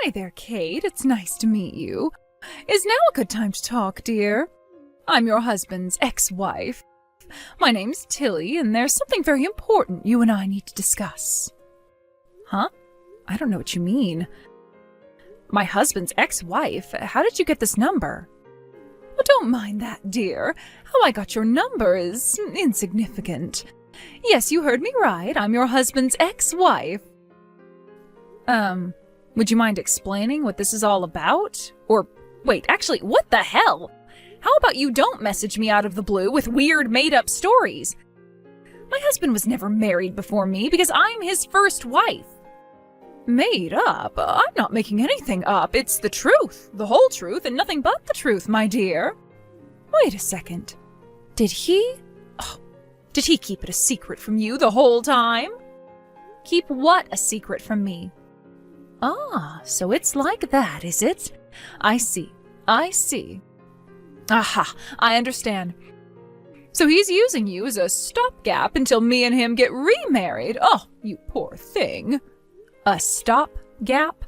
Hi there, Kate. It's nice to meet you. Is now a good time to talk, dear? I'm your husband's ex-wife. My name's Tilly, and there's something very important you and I need to discuss. Huh? I don't know what you mean. My husband's ex-wife? How did you get this number? Well, don't mind that, dear. How I got your number is insignificant. Yes, you heard me right. I'm your husband's ex-wife. Would you mind explaining what this is all about? Or, wait, actually, what the hell? How about you don't message me out of the blue with weird made-up stories? My husband was never married before me because I'm his first wife. Made up? I'm not making anything up. It's the truth, the whole truth, and nothing but the truth, my dear. Wait a second. Did he keep it a secret from you the whole time? Keep what a secret from me? Ah, so it's like that, is it? I see. Aha, I understand. So he's using you as a stopgap until me and him get remarried. Oh, you poor thing. A stopgap?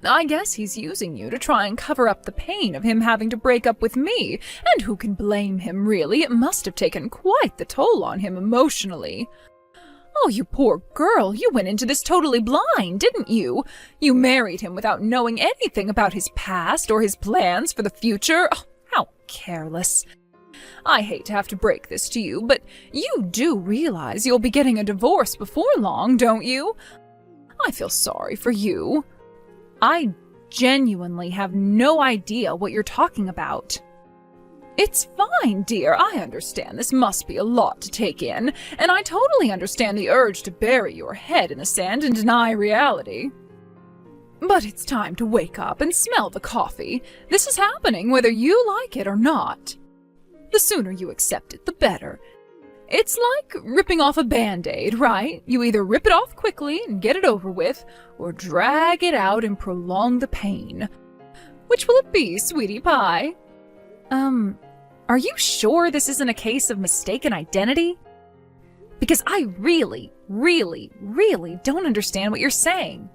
I guess he's using you to try and cover up the pain of him having to break up with me. And who can blame him, really? It must have taken quite the toll on him emotionally. Oh, you poor girl, you went into this totally blind, didn't you? You married him without knowing anything about his past or his plans for the future. Oh, how careless. I hate to have to break this to you, but you do realize you'll be getting a divorce before long, don't you? I feel sorry for you. I genuinely have no idea what you're talking about. It's fine, dear. I understand this must be a lot to take in, and I totally understand the urge to bury your head in the sand and deny reality. But it's time to wake up and smell the coffee. This is happening whether you like it or not. The sooner you accept it, the better. It's like ripping off a Band-Aid, right? You either rip it off quickly and get it over with, or drag it out and prolong the pain. Which will it be, sweetie pie? Are you sure this isn't a case of mistaken identity? Because I really don't understand what you're saying.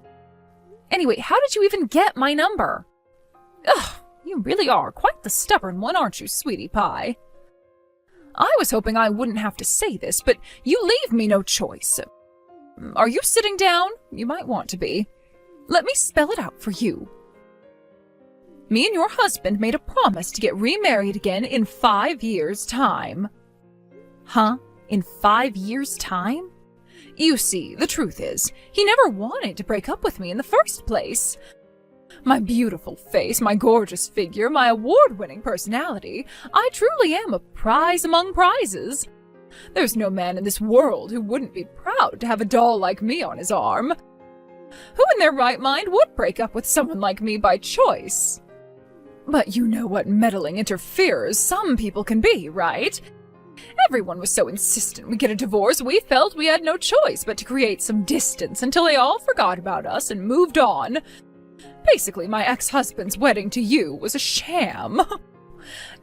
Anyway, how did you even get my number? Ugh, you really are quite the stubborn one, aren't you, sweetie pie? I was hoping I wouldn't have to say this, but you leave me no choice. Are you sitting down? You might want to be. Let me spell it out for you. Me and your husband made a promise to get remarried again in 5 years' time. Huh? In 5 years' time? You see, the truth is, he never wanted to break up with me in the first place. My beautiful face, my gorgeous figure, my award-winning personality, I truly am a prize among prizes. There's no man in this world who wouldn't be proud to have a doll like me on his arm. Who in their right mind would break up with someone like me by choice? But you know what meddling interferers some people can be, right? Everyone was so insistent we get a divorce, we felt we had no choice but to create some distance until they all forgot about us and moved on. Basically, my ex-husband's wedding to you was a sham.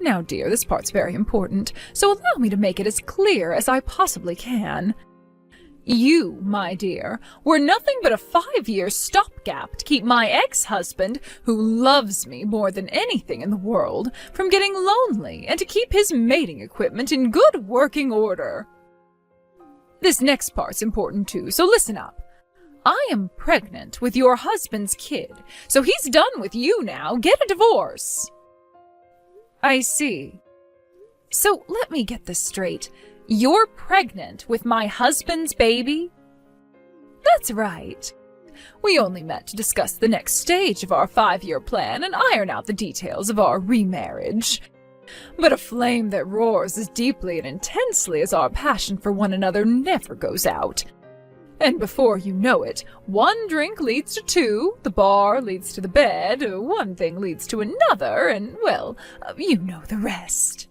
Now, dear, this part's very important, so allow me to make it as clear as I possibly can. You, my dear, were nothing but a 5-year stopgap to keep my ex-husband, who loves me more than anything in the world, from getting lonely and to keep his mating equipment in good working order. This next part's important too, so listen up. I am pregnant with your husband's kid, so he's done with you now. Get a divorce. I see. So let me get this straight. You're pregnant with my husband's baby? That's right. We only met to discuss the next stage of our 5-year plan and iron out the details of our remarriage. But a flame that roars as deeply and intensely as our passion for one another never goes out. And before you know it, one drink leads to two, the bar leads to the bed, one thing leads to another, and, well, you know the rest.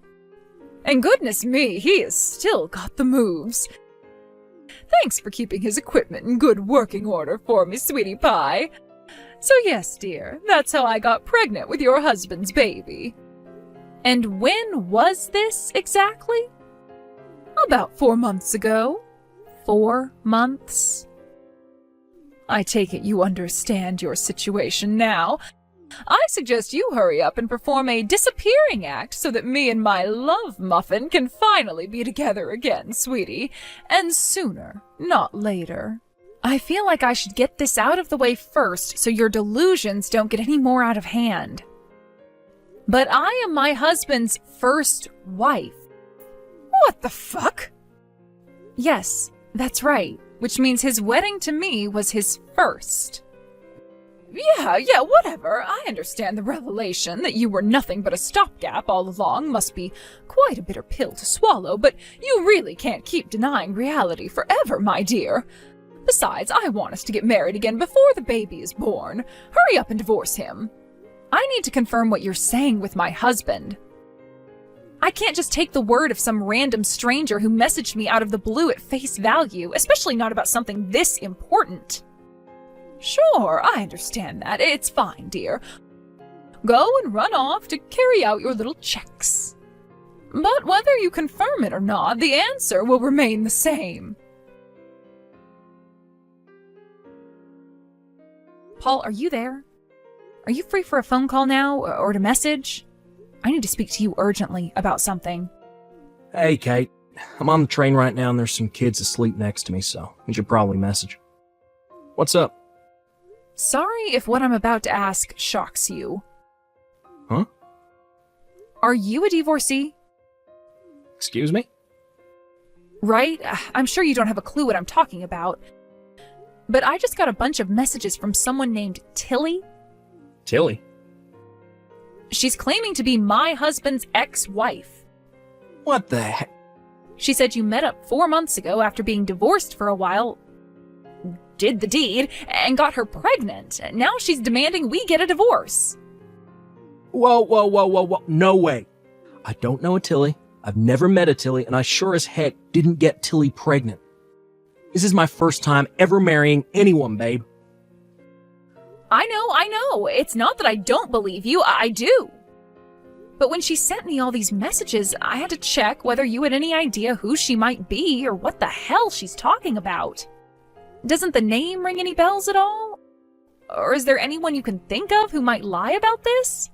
And goodness me, he has still got the moves. Thanks for keeping his equipment in good working order for me, sweetie pie. So yes, dear, that's how I got pregnant with your husband's baby. And when was this exactly? About 4 months ago. 4 months. I take it you understand your situation now. I suggest you hurry up and perform a disappearing act so that me and my love muffin can finally be together again, sweetie. And sooner, not later. I feel like I should get this out of the way first so your delusions don't get any more out of hand. But I am my husband's first wife. What the fuck? Yes, that's right, which means his wedding to me was his first. Yeah, whatever. I understand the revelation that you were nothing but a stopgap all along must be quite a bitter pill to swallow, but you really can't keep denying reality forever, my dear. Besides, I want us to get married again before the baby is born. Hurry up and divorce him. I need to confirm what you're saying with my husband. I can't just take the word of some random stranger who messaged me out of the blue at face value, especially not about something this important. Sure, I understand that. It's fine, dear. Go and run off to carry out your little checks. But whether you confirm it or not, the answer will remain the same. Paul, are you there? Are you free for a phone call now, or to message? I need to speak to you urgently about something. Hey, Kate. I'm on the train right now and there's some kids asleep next to me, so you should probably message. What's up? Sorry if what I'm about to ask shocks you. Huh? Are you a divorcee? Excuse me? Right? I'm sure you don't have a clue what I'm talking about. But I just got a bunch of messages from someone named Tilly. Tilly? She's claiming to be my husband's ex-wife. What the heck? She said you met up 4 months ago after being divorced for a while, did the deed, and got her pregnant. Now she's demanding we get a divorce. Whoa. No way. I don't know a Tilly. I've never met a Tilly, and I sure as heck didn't get Tilly pregnant. This is my first time ever marrying anyone, babe. I know. It's not that I don't believe you. I do. But when she sent me all these messages, I had to check whether you had any idea who she might be or what the hell she's talking about. Doesn't the name ring any bells at all? Or is there anyone you can think of who might lie about this?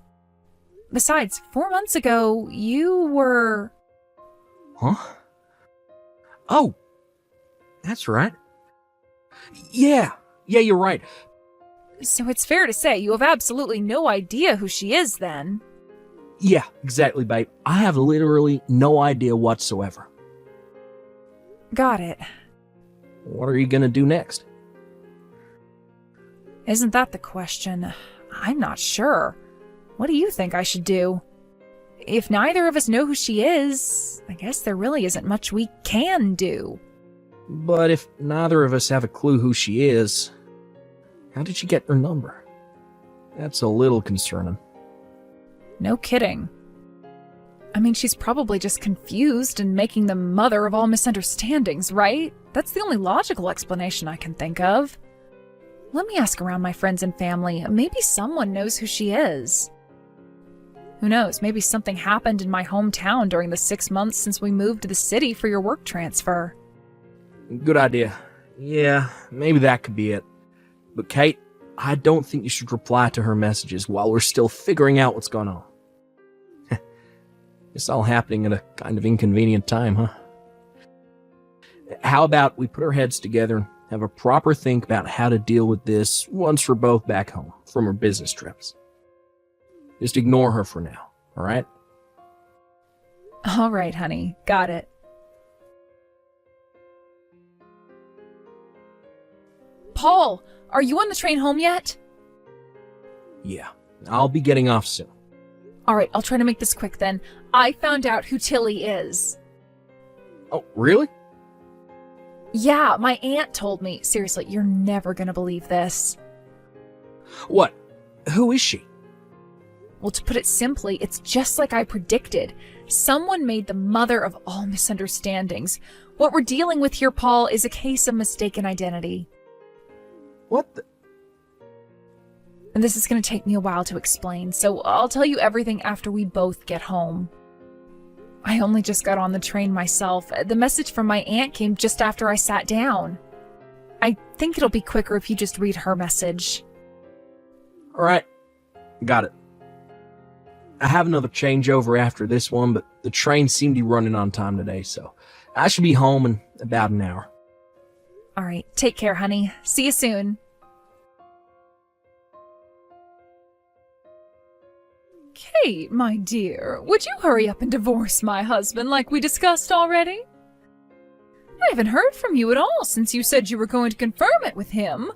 Besides, 4 months ago, you were... Huh? Oh, that's right. Yeah, you're right. So it's fair to say you have absolutely no idea who she is then. Yeah, exactly, babe. I have literally no idea whatsoever. Got it. What are you gonna do next? Isn't that the question? I'm not sure. What do you think I should do? If neither of us know who she is, I guess there really isn't much we can do. But if neither of us have a clue who she is, how did she get her number? That's a little concerning. No kidding. I mean, she's probably just confused and making the mother of all misunderstandings, right? That's the only logical explanation I can think of. Let me ask around my friends and family. Maybe someone knows who she is. Who knows, maybe something happened in my hometown during the 6 months since we moved to the city for your work transfer. Good idea. Yeah, maybe that could be it. But Kate, I don't think you should reply to her messages while we're still figuring out what's going on. It's all happening at a kind of inconvenient time, huh? How about we put our heads together and have a proper think about how to deal with this once we're both back home from our business trips? Just ignore her for now, all right? All right, honey. Got it. Paul, are you on the train home yet? Yeah, I'll be getting off soon. All right, I'll try to make this quick then. I found out who Tilly is. Oh, really? Yeah, my aunt told me. Seriously, you're never gonna believe this. What? Who is she? Well, to put it simply, it's just like I predicted. Someone made the mother of all misunderstandings. What we're dealing with here, Paul, is a case of mistaken identity. What the... And this is going to take me a while to explain, so I'll tell you everything after we both get home. I only just got on the train myself. The message from my aunt came just after I sat down. I think it'll be quicker if you just read her message. All right, got it. I have another changeover after this one, but the train seemed to be running on time today, so I should be home in about an hour. All right, take care, honey. See you soon. Kate, my dear, would you hurry up and divorce my husband like we discussed already? I haven't heard from you at all since you said you were going to confirm it with him.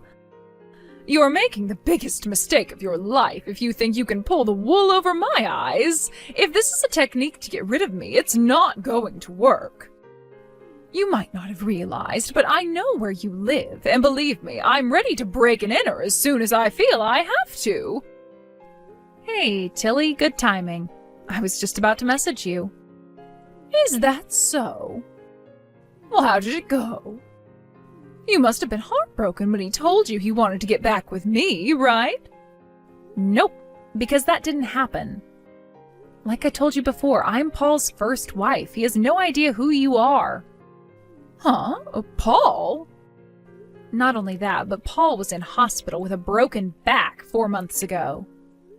You are making the biggest mistake of your life if you think you can pull the wool over my eyes. If this is a technique to get rid of me, it's not going to work. You might not have realized, but I know where you live, and believe me, I'm ready to break and enter as soon as I feel I have to. Hey, Tilly, good timing. I was just about to message you. Is that so? Well, how did it go? You must have been heartbroken when he told you he wanted to get back with me, right? Nope, because that didn't happen. Like I told you before, I'm Paul's first wife. He has no idea who you are. Huh? Paul? Not only that, but Paul was in hospital with a broken back 4 months ago.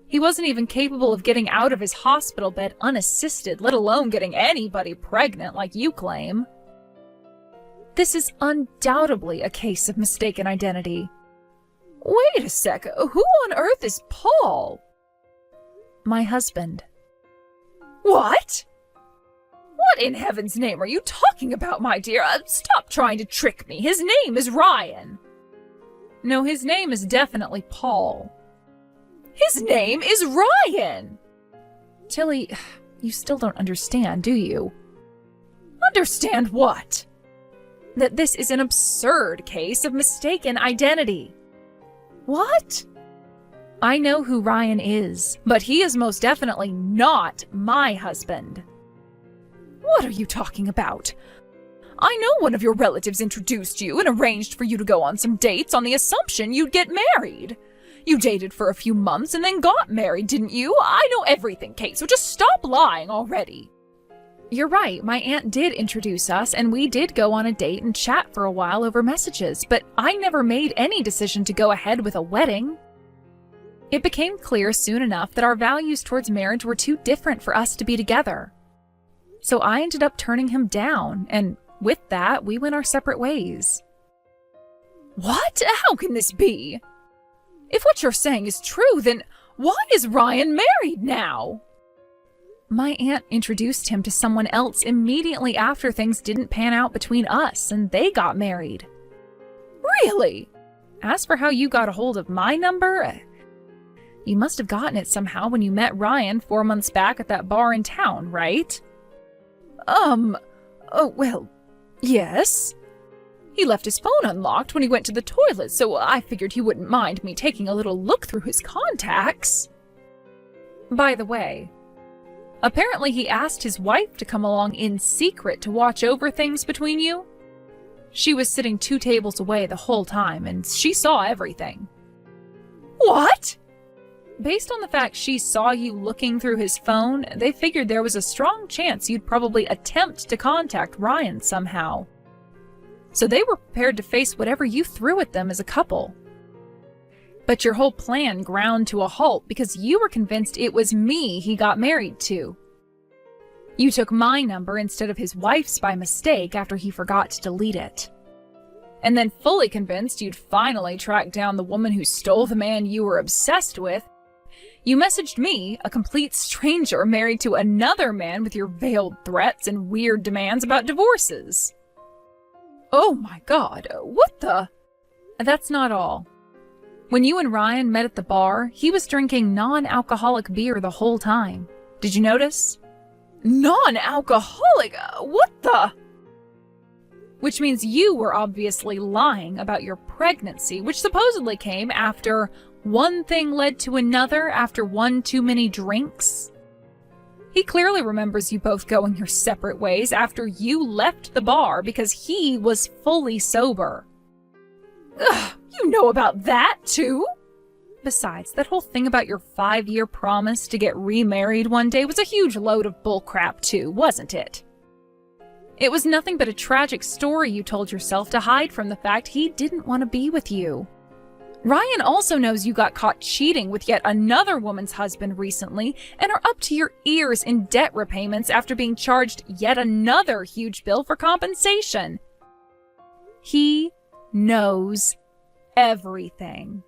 He wasn't even capable of getting out of his hospital bed unassisted, let alone getting anybody pregnant like you claim. This is undoubtedly a case of mistaken identity. Wait a sec, who on earth is Paul? My husband. What? What in heaven's name are you talking about, my dear? Stop trying to trick me. His name is Ryan. No, his name is definitely Paul. His name is Ryan! Tilly, you still don't understand, do you? Understand what? That this is an absurd case of mistaken identity. What? I know who Ryan is, but he is most definitely not my husband. What are you talking about? I know one of your relatives introduced you and arranged for you to go on some dates on the assumption you'd get married. You dated for a few months and then got married, didn't you? I know everything, Kate, so just stop lying already. You're right, my aunt did introduce us, and we did go on a date and chat for a while over messages, but I never made any decision to go ahead with a wedding. It became clear soon enough that our values towards marriage were too different for us to be together. So I ended up turning him down, and with that, we went our separate ways. What? How can this be? If what you're saying is true, then why is Ryan married now? My aunt introduced him to someone else immediately after things didn't pan out between us, and they got married. Really? As for how you got a hold of my number, you must have gotten it somehow when you met Ryan 4 months back at that bar in town, right? Oh, well, yes. He left his phone unlocked when he went to the toilet, so I figured he wouldn't mind me taking a little look through his contacts. By the way, apparently he asked his wife to come along in secret to watch over things between you. She was sitting 2 tables away the whole time, and she saw everything. What? Based on the fact she saw you looking through his phone, they figured there was a strong chance you'd probably attempt to contact Ryan somehow. So they were prepared to face whatever you threw at them as a couple. But your whole plan ground to a halt because you were convinced it was me he got married to. You took my number instead of his wife's by mistake after he forgot to delete it. And then fully convinced you'd finally tracked down the woman who stole the man you were obsessed with, you messaged me, a complete stranger married to another man, with your veiled threats and weird demands about divorces. Oh my God, what the? That's not all. When you and Ryan met at the bar, he was drinking non-alcoholic beer the whole time. Did you notice? Non-alcoholic? What the? Which means you were obviously lying about your pregnancy, which supposedly came after one thing led to another after one too many drinks. He clearly remembers you both going your separate ways after you left the bar because he was fully sober. Ugh, you know about that too? Besides, that whole thing about your 5-year promise to get remarried one day was a huge load of bullcrap too, wasn't it? It was nothing but a tragic story you told yourself to hide from the fact he didn't want to be with you. Ryan also knows you got caught cheating with yet another woman's husband recently and are up to your ears in debt repayments after being charged yet another huge bill for compensation. He knows everything.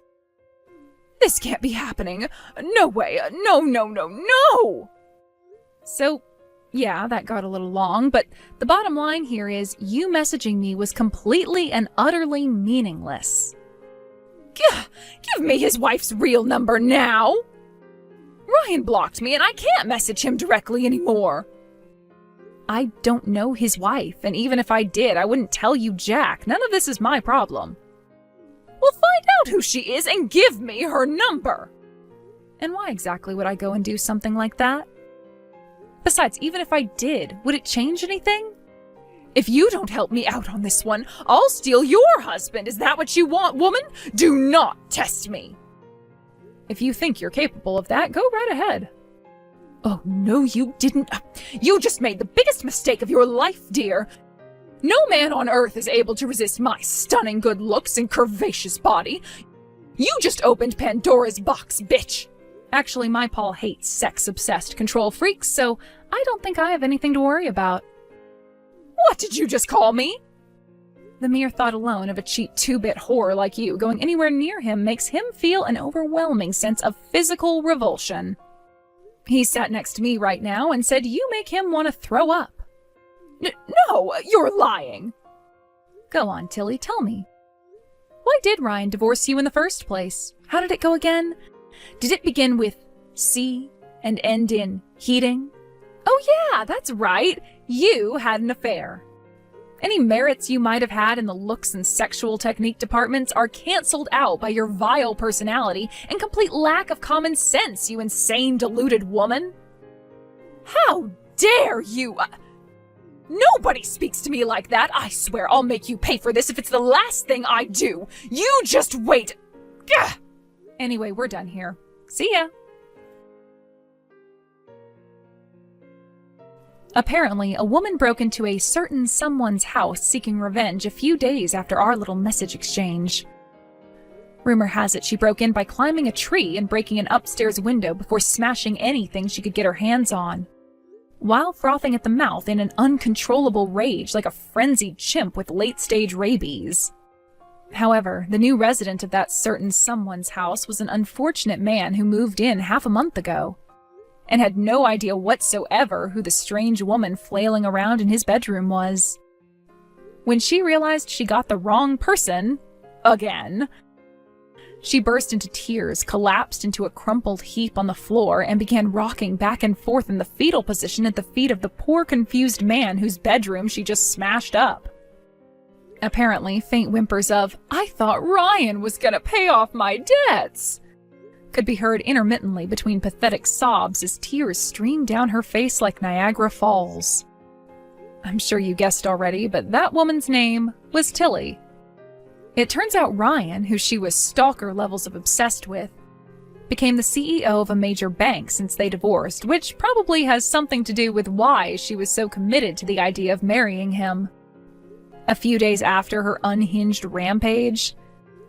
This can't be happening. No way. No. So, yeah, that got a little long, but the bottom line here is you messaging me was completely and utterly meaningless. Give me his wife's real number now. Ryan blocked me and I can't message him directly anymore. I don't know his wife, and even if I did, I wouldn't tell you jack. None of this is my problem. Well, find out who she is and give me her number. And why exactly would I go and do something like that? Besides, even if I did, would it change anything? If you don't help me out on this one, I'll steal your husband. Is that what you want, woman? Do not test me. If you think you're capable of that, go right ahead. Oh, no, you didn't. You just made the biggest mistake of your life, dear. No man on earth is able to resist my stunning good looks and curvaceous body. You just opened Pandora's box, bitch. Actually, my Paul hates sex-obsessed control freaks, so I don't think I have anything to worry about. What did you just call me? The mere thought alone of a cheap 2-bit whore like you going anywhere near him makes him feel an overwhelming sense of physical revulsion. He sat next to me right now and said you make him want to throw up. No, you're lying. Go on, Tilly, tell me. Why did Ryan divorce you in the first place? How did it go again? Did it begin with C and end in heating? Oh yeah, that's right. You had an affair. Any merits you might have had in the looks and sexual technique departments are canceled out by your vile personality and complete lack of common sense, you insane, deluded woman. How dare you! Nobody speaks to me like that. I swear I'll make you pay for this if it's the last thing I do. You just wait. Gah! Anyway, we're done here. See ya. Apparently, a woman broke into a certain someone's house seeking revenge a few days after our little message exchange. Rumor has it she broke in by climbing a tree and breaking an upstairs window before smashing anything she could get her hands on, while frothing at the mouth in an uncontrollable rage like a frenzied chimp with late-stage rabies. However, the new resident of that certain someone's house was an unfortunate man who moved in half a month ago, and had no idea whatsoever who the strange woman flailing around in his bedroom was. When she realized she got the wrong person, again, she burst into tears, collapsed into a crumpled heap on the floor, and began rocking back and forth in the fetal position at the feet of the poor confused man whose bedroom she just smashed up. Apparently, faint whimpers of, "I thought Ryan was gonna pay off my debts," could be heard intermittently between pathetic sobs as tears streamed down her face like Niagara Falls. I'm sure you guessed already, but that woman's name was Tilly. It turns out Ryan, who she was stalker levels of obsessed with, became the CEO of a major bank since they divorced, which probably has something to do with why she was so committed to the idea of marrying him. A few days after her unhinged rampage,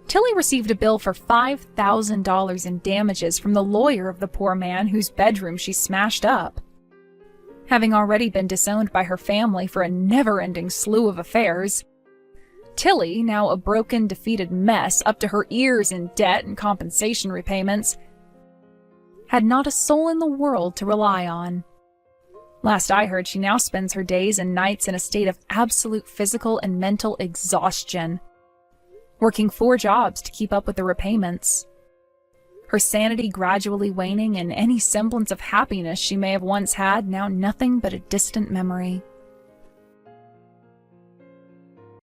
Tilly received a bill for $5,000 in damages from the lawyer of the poor man whose bedroom she smashed up. Having already been disowned by her family for a never-ending slew of affairs, Tilly, now a broken, defeated mess up to her ears in debt and compensation repayments, had not a soul in the world to rely on. Last I heard, she now spends her days and nights in a state of absolute physical and mental exhaustion, working 4 jobs to keep up with the repayments. Her sanity gradually waning, and any semblance of happiness she may have once had now nothing but a distant memory.